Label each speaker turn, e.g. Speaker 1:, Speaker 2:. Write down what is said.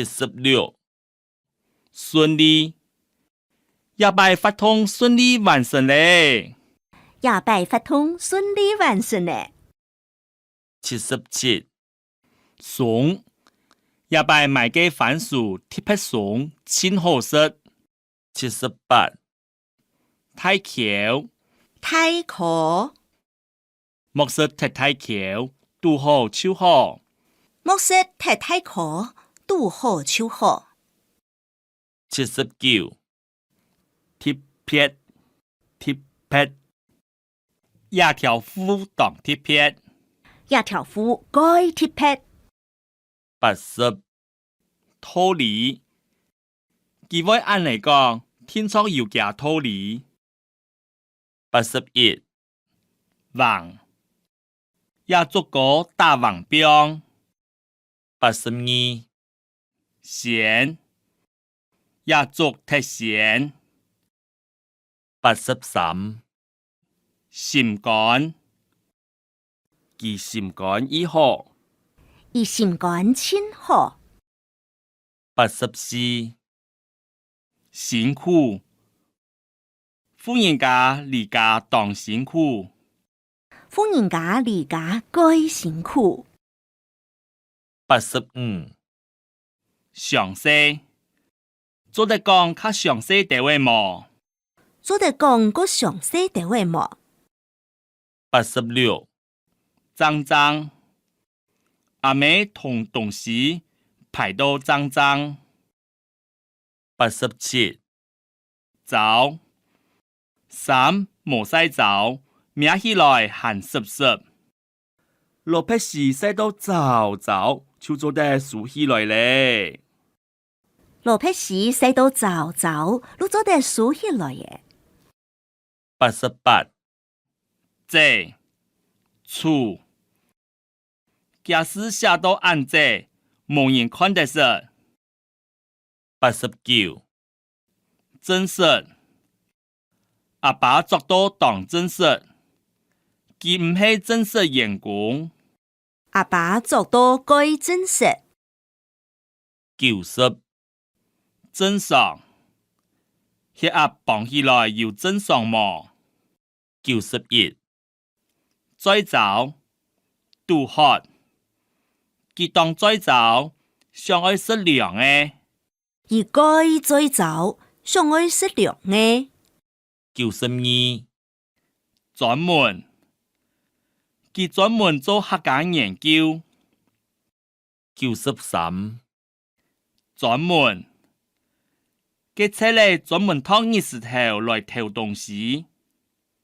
Speaker 1: 76顺利，亚拜发通顺利完成嘞。
Speaker 2: 亚拜发通顺利完成嘞。
Speaker 1: 77怂，亚拜买嘅番薯特别怂，真好食。78太巧，
Speaker 2: 太可，
Speaker 1: 莫说太巧，拄好手好。
Speaker 2: 莫说太可，拄好手好。
Speaker 1: 79特别，亚条夫当特别。
Speaker 2: 亚条夫该特别。
Speaker 1: 80脱离，几位按嚟講，天窗要加脱離。81橫，也做個大橫標。82鹹，也做太鹹。83心肝，其心肝以好。
Speaker 2: 伊心肝真好。
Speaker 1: 84辛苦，富人家離家當辛苦。
Speaker 2: 富人家離家該辛苦。
Speaker 1: 85詳細，做得講較詳細地位麼？
Speaker 2: 做得講個詳細地位麼
Speaker 1: ？86髒，阿妹同東西排到髒。87走，衫冇洗走，孭起來還濕。落魄時洗到走，就做得數起來咧。
Speaker 2: 落魄時洗到走，都做得數起來嘅。
Speaker 1: 88這處，假使寫到按這，冇人看得實。89真實，阿爸做到當真實，佢唔係真實員工。
Speaker 2: 阿爸做到該真實。
Speaker 1: 90正常，血壓磅起來要正常麼？91再走，拄好，佢當再走，想愛食涼誒。
Speaker 2: 而該再走，想愛食涼誒。
Speaker 1: 92專門，佢專門做客家研究。93專門，佢出嚟專門當日石頭來偷東西。